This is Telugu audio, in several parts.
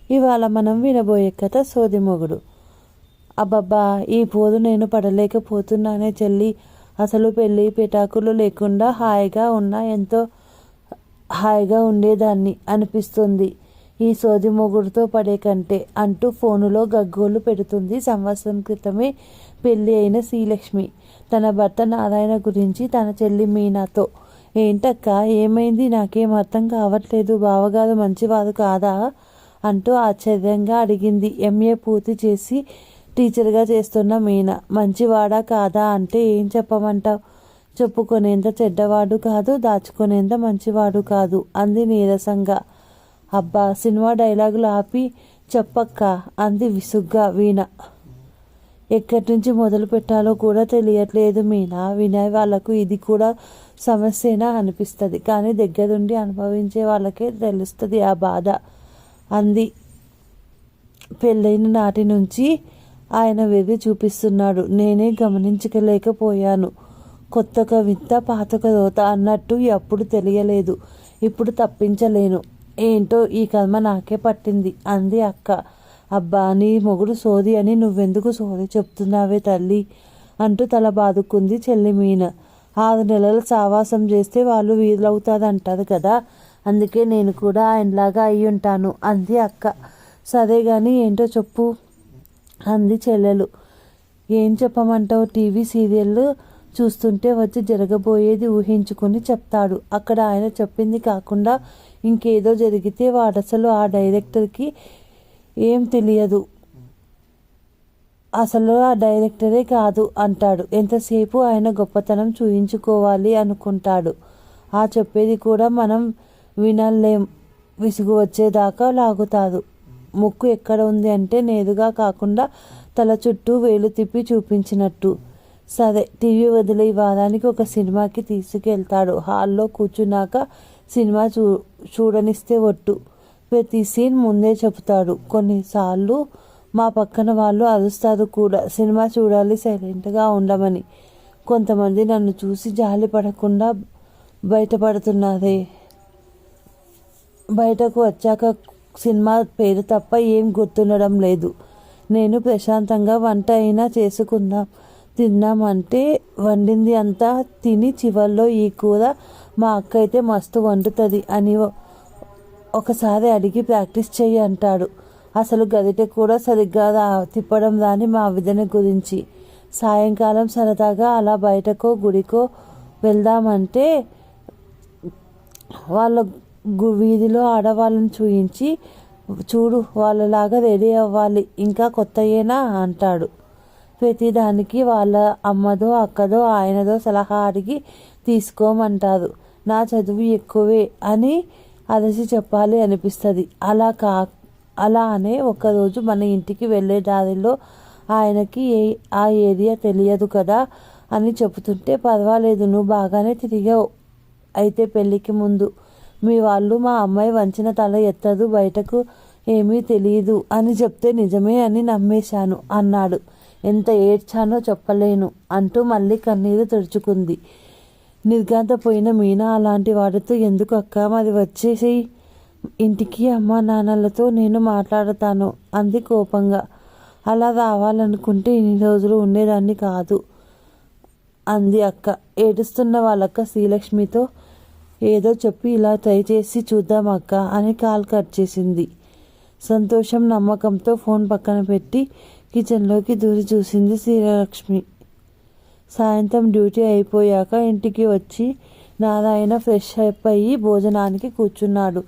ఇవాళ మనం వినబోయే కథ సోదిమొగుడు. అబ్బబ్బా, ఈ పోదు నేను పడలేకపోతున్నానే చెల్లి. అసలు పెళ్ళి పెటాకులు లేకుండా హాయిగా ఉన్నా ఎంతో హాయిగా ఉండేదాన్ని అనిపిస్తుంది ఈ సోది మొగుడుతో పడే కంటే అంటూ ఫోనులో గగ్గోలు పెడుతుంది సంవత్సరం క్రితమే పెళ్ళి అయిన శ్రీలక్ష్మి తన భర్త నారాయణ గురించి తన చెల్లి మీనాతో. ఏంటక్క, ఏమైంది? నాకేం అర్థం కావట్లేదు. బావగారు మంచివారు కాదా అంటూ ఆశ్చర్యంగా అడిగింది. ఎంఏ పూర్తి చేసి టీచర్గా చేస్తున్న మీనా. మంచివాడా కాదా అంటే ఏం చెప్పమంటావు? చెప్పుకునేంత చెడ్డవాడు కాదు, దాచుకునేంత మంచివాడు కాదు అంది నీరసంగా. అబ్బా, సినిమా డైలాగులు ఆపి చెప్పక్క అంది విసుగ్గా వీణ. ఎక్కడి నుంచి మొదలు పెట్టాలో కూడా తెలియట్లేదు మీనా. వినయ్ వాళ్లకు ఇది కూడా సమస్యేనా అనిపిస్తుంది, కానీ దగ్గరుండి అనుభవించే వాళ్ళకే తెలుస్తుంది ఆ బాధ అంది. పెళ్ళైన నాటి నుంచి ఆయన వెర్రి చూపిస్తున్నాడు, నేనే గమనించలేకపోయాను. కొత్తక వింత పాతక రోత అన్నట్టు అప్పుడు తెలియలేదు, ఇప్పుడు తప్పించలేను. ఏంటో ఈ కర్మ నాకే పట్టింది అంది అక్క. అబ్బా, నీ మొగుడు సోది అని నువ్వెందుకు సోది చెప్తున్నావే తల్లి అంటూ తల బాదుకుంది చెల్లి మీన. 6 నెలలు సావాసం చేస్తే వాళ్ళు వీలవుతాదంటారు కదా, అందుకే నేను కూడా ఆయనలాగా అయి ఉంటాను అంది అక్క. సరే గాని ఏంటో చెప్పు అంది చెల్లెలు. ఏం చెప్పమంటావు? టీవీ సీరియల్ చూస్తుంటే వచ్చి జరగబోయేది ఊహించుకుని చెప్తాడు. అక్కడ ఆయన చెప్పింది కాకుండా ఇంకేదో జరిగితే వాడసలు ఆ డైరెక్టర్కి ఏం తెలియదు, అసలు ఆ డైరెక్టరే కాదు అంటాడు. ఎంతసేపు ఆయన గొప్పతనం చూయించుకోవాలి అనుకుంటాడు. ఆ చెప్పేది కూడా మనం వినలేం, విసుగు వచ్చేదాకా లాగుతాడు. ముక్కు ఎక్కడ ఉంది అంటే నేరుగా కాకుండా తల చుట్టూ వేలు తిప్పి చూపించినట్టు. సరే, టీవీ వదిలే వారానికి ఒక సినిమాకి తీసుకెళ్తాడు. హాల్లో కూర్చున్నాక సినిమా చూడనిస్తే ఒట్టు. ప్రతి సీన్ ముందే చెబుతాడు. కొన్నిసార్లు మా పక్కన వాళ్ళు అరుస్తారు కూడా, సినిమా చూడాలి, సైలెంట్గా ఉండమని. కొంతమంది నన్ను చూసి జాలి పడకుండా బయటపడుతున్నారే. బయటకు వచ్చాక సినిమా పేరు తప్ప ఏం గుర్తుండడం లేదు. నేను ప్రశాంతంగా వంట అయినా చేసుకుందాం తిన్నామంటే వండింది అంతా తిని చివర్లో ఈ కూర మా అక్క అయితే మస్తు వండుతుంది అని ఒకసారి అడిగి ప్రాక్టీస్ చెయ్యి అంటాడు. అసలు గరిటె కూడా సరిగ్గా తిప్పడం రాని మా విధన గురించి. సాయంకాలం సరదాగా అలా బయటకో గుడికో వెళ్దామంటే వాళ్ళ వీధిలో ఆడవాళ్ళని చూయించి, చూడు వాళ్ళలాగా రెడీ అవ్వాలి, ఇంకా కొత్తయేనా అంటాడు. ప్రతిదానికి వాళ్ళ అమ్మదో అక్కదో ఆయనదో సలహా అడిగి తీసుకోమంటారు. నా చదువు ఎక్కువే అని అలసి చెప్పాలి అనిపిస్తుంది. అలానే ఒకరోజు మన ఇంటికి వెళ్ళే దారిలో ఆయనకి ఆ ఏరియా తెలియదు కదా అని చెబుతుంటే, పర్వాలేదు నువ్వు బాగానే తిరిగావు, అయితే పెళ్ళికి ముందు మీ వాళ్ళు మా అమ్మాయి వంచిన తల ఎత్తదు, బయటకు ఏమీ తెలియదు అని చెప్తే నిజమే అని నమ్మేశాను అన్నాడు. ఎంత ఏడ్చానో చెప్పలేను అంటూ మళ్ళీ కన్నీరు తుడుచుకుంది. నిర్ఘాంతపోయిన మీనా అలాంటి వాడితో ఎందుకు అక్క, మరి వచ్చేసి ఇంటికి అమ్మా నాన్నలతో నేను మాట్లాడతాను అంది కోపంగా. అలా రావాలనుకుంటే ఇన్ని రోజులు ఉండేదాన్ని కాదు అంది అక్క. ఏడుస్తున్న వాళ్ళక్క శ్రీలక్ష్మితో ఏదో చెప్పి ఇలా ట్రై చేసి చూద్దాం అక్క అని కాల్ కట్ చేసింది. సంతోషం నమ్మకంతో ఫోన్ పక్కన పెట్టి కిచెన్లోకి దూరి చూసింది శ్రీలక్ష్మి. సాయంత్రం డ్యూటీ అయిపోయాక ఇంటికి వచ్చి నారాయణ ఫ్రెష్ అప్ అయ్యి భోజనానికి కూర్చున్నాడు.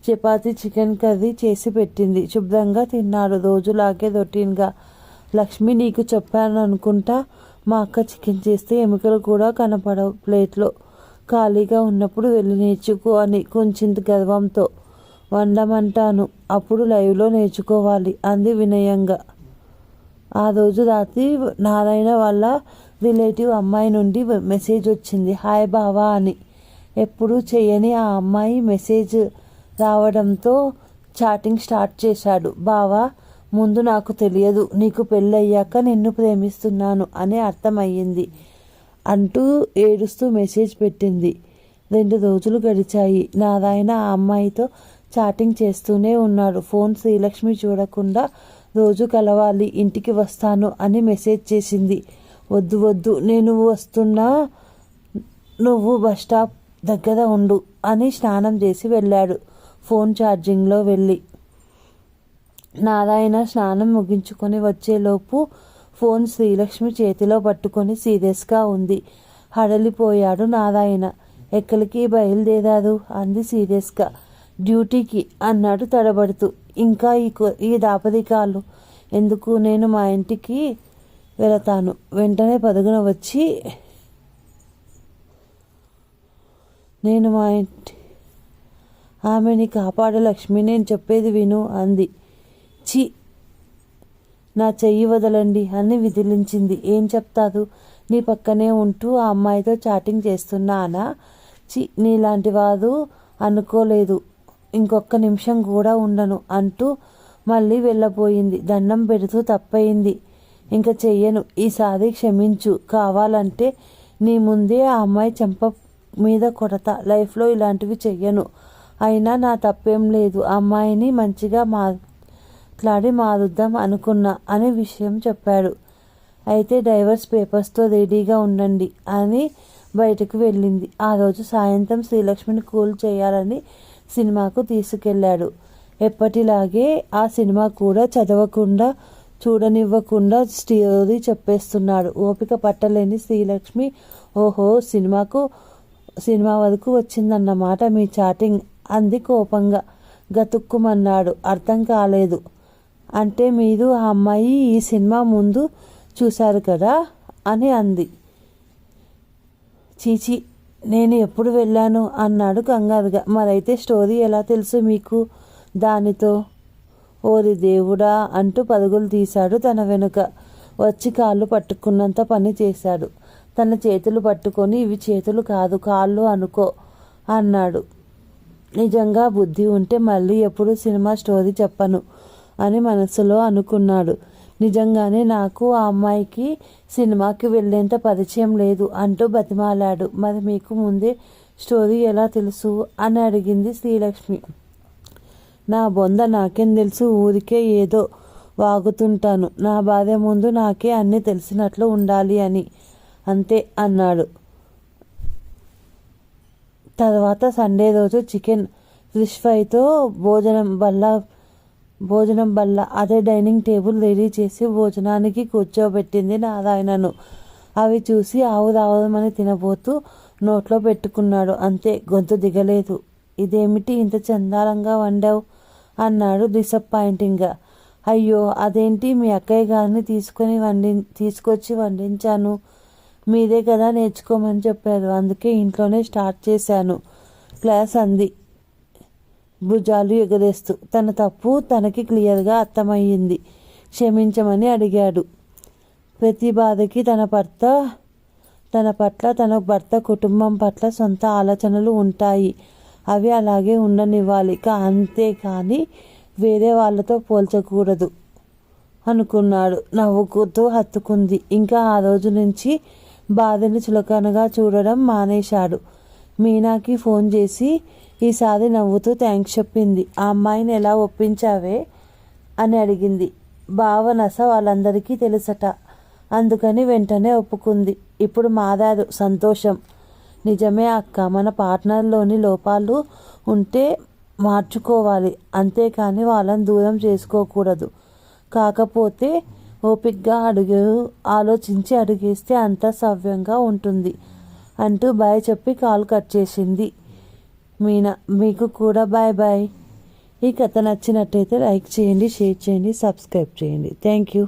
చపాతీ చికెన్ కర్రీ చేసి పెట్టింది. శుభ్రంగా తిన్నాడు రోజులాగే రొటీన్గా. లక్ష్మి, నీకు చెప్పాను అనుకుంటా, మా అక్క చికెన్ చేస్తే ఎముకలు కూడా కనపడవు ప్లేట్లో. ఖాళీగా ఉన్నప్పుడు వెళ్ళి నేర్చుకో అని కొంచెం గర్వంతో. వండమంటాను, అప్పుడు లైవ్లో నేర్చుకోవాలి అంది వినయంగా. ఆ రోజు రాత్రి నారాయణ వాళ్ళ రిలేటివ్ అమ్మాయి నుండి మెసేజ్ వచ్చింది, హాయ్ బావా అని. ఎప్పుడూ చేయని ఆ అమ్మాయి మెసేజ్ రావడంతో చాటింగ్ స్టార్ట్ చేశాడు. బావా, ముందు నాకు తెలియదు, నీకు పెళ్ళయ్యాక నిన్ను ప్రేమిస్తున్నాను అని అర్థమయ్యింది అంటూ ఏడుస్తూ మెసేజ్ పెట్టింది. 2 రోజులు గడిచాయి. నారాయణ ఆ అమ్మాయితో చాటింగ్ చేస్తూనే ఉన్నాడు. ఫోన్ శ్రీలక్ష్మి చూడకుండా రోజు కలవాలి, ఇంటికి వస్తాను అని మెసేజ్ చేసింది. వద్దు వద్దు, నేను వస్తున్నా, నువ్వు బస్ స్టాప్ దగ్గర ఉండు అని స్నానం చేసి వెళ్ళాడు. ఫోన్ ఛార్జింగ్లో వెళ్ళి నారాయణ స్నానం ముగించుకొని వచ్చేలోపు ఫోన్ శ్రీలక్ష్మి చేతిలో పట్టుకొని సీరియస్గా ఉంది. హడలిపోయాడు నారాయణ. ఎక్కడికి బయలుదేరారు అంది సీరియస్గా. డ్యూటీకి అన్నాడు తడబడుతూ. ఇంకా ఈ దాపరికాలు ఎందుకు, నేను మా ఇంటికి వెళతాను. వెంటనే పరుగున వచ్చి నేను మా ఇంటి ఆమెని కాపాడు లక్ష్మి, నేను చెప్పేది విను అంది. చి, నా చెయ్యి వదలండి అని విదిలించింది. ఏం చెప్తారు, నీ పక్కనే ఉంటూ ఆ అమ్మాయితో చాటింగ్ చేస్తున్నానా? చి, నీలాంటి వారు అనుకోలేదు, ఇంకొక నిమిషం కూడా ఉండను అంటూ మళ్ళీ వెళ్ళబోయింది. దండం పెడుతూ తప్పయింది, ఇంకా చెయ్యను, ఈసారి క్షమించు, కావాలంటే నీ ముందే ఆ అమ్మాయి చెంప మీద కొడతా, లైఫ్లో ఇలాంటివి చెయ్యను, అయినా నా తప్పేం లేదు, అమ్మాయిని మంచిగా మాట్లాడి మారుద్దాం అనుకున్నా అని విషయం చెప్పాడు. అయితే డైవర్స్ పేపర్స్తో రెడీగా ఉండండి అని బయటకు వెళ్ళింది. ఆ రోజు సాయంత్రం శ్రీలక్ష్మిని కూల్ చేయాలని సినిమాకు తీసుకెళ్ళాడు. ఎప్పటిలాగే ఆ సినిమా కూడా చదవకుండా చూడనివ్వకుండా స్టోరీ చెప్పేస్తున్నాడు. ఓపిక పట్టలేని శ్రీలక్ష్మి, ఓహో సినిమా వరకు వచ్చిందన్నమాట మీ చాటింగ్ అంది కోపంగా. గతుక్కుమన్నాడు. అర్థం కాలేదు. అంటే మీరు ఆ అమ్మాయి ఈ సినిమా ముందు చూశారు కదా అని అంది. చీచి, నేను ఎప్పుడు వెళ్ళాను అన్నాడు కంగారుగా. మరైతే స్టోరీ ఎలా తెలుసు మీకు దానితో? ఓరి దేవుడా అంటూ పరుగులు తీశాడు తన వెనుక. వచ్చి కాళ్ళు పట్టుకున్నంత పని చేశాడు. తన చేతులు పట్టుకొని, ఇవి చేతులు కాదు కాళ్ళు అనుకో అన్నాడు. నిజంగా బుద్ధి ఉంటే మళ్ళీ ఎప్పుడు సినిమా స్టోరీ చెప్పను అని మనసులో అనుకున్నాడు. నిజంగానే నాకు ఆ అమ్మాయికి సినిమాకి వెళ్ళేంత పరిచయం లేదు అంటూ బతిమాలాడు. మరి మీకు ముందే స్టోరీ ఎలా తెలుసు అని అడిగింది శ్రీలక్ష్మి. నా బొంద నాకేం తెలుసు, ఊరికే ఏదో వాగుతుంటాను. నా భార్య ముందు నాకే అన్నీ తెలిసినట్లు ఉండాలి అని అంతే అన్నాడు. తర్వాత సండే రోజు చికెన్ ఫిష్ ఫ్రైతో భోజనం బల్ల అదే డైనింగ్ టేబుల్ రెడీ చేసి భోజనానికి కూర్చోబెట్టింది నారాయణను. అవి చూసి ఆవురావమని తినబోతూ నోట్లో పెట్టుకున్నాడు. అంతే, గొంతు దిగలేదు. ఇదేమిటి ఇంత చందాలంగా వండావు అన్నాడు డిసప్పాయింటింగ్గా. అయ్యో అదేంటి, మీ అక్కయ్య గారిని తీసుకొచ్చి వండించాను. మీరే కదా నేర్చుకోమని చెప్పారు, అందుకే ఇంట్లోనే స్టార్ట్ చేశాను క్లాస్ అంది భుజాలు ఎగరేస్తూ. తన తప్పు తనకి క్లియర్గా అర్థమయ్యింది. క్షమించమని అడిగాడు. ప్రతి బాధకి తన పట్ల తన భర్త కుటుంబం పట్ల సొంత ఆలోచనలు ఉంటాయి. అవి అలాగే ఉండనివ్వాలి, అంతేకాని వేరే వాళ్ళతో పోల్చకూడదు అనుకున్నాడు. నవ్వుకుతూ హత్తుకుంది. ఇంకా ఆ రోజు నుంచి బాధని చులకనగా చూడడం మానేశాడు. మీనాకి ఫోన్ చేసి ఈసారి నవ్వుతూ థ్యాంక్స్ చెప్పింది. ఆ అమ్మాయిని ఎలా ఒప్పించావే అని అడిగింది. భావనస వాళ్ళందరికీ తెలుసట, అందుకని వెంటనే ఒప్పుకుంది. ఇప్పుడు మారారు, సంతోషం. నిజమే అక్క, మన పార్ట్నర్లోని లోపాలు ఉంటే మార్చుకోవాలి, అంతేకాని వాళ్ళని దూరం చేసుకోకూడదు. కాకపోతే ఓపిక్గా ఆలోచించి అడిగేస్తే అంతా సవ్యంగా ఉంటుంది అంటూ బాయ్ చెప్పి కాల్ కట్ చేసింది మీనా. మీకు కూడా బాయ్ బాయ్. ఈ కథ నచ్చినట్టయితే లైక్ చేయండి, షేర్ చేయండి, సబ్స్క్రైబ్ చేయండి. Thank you.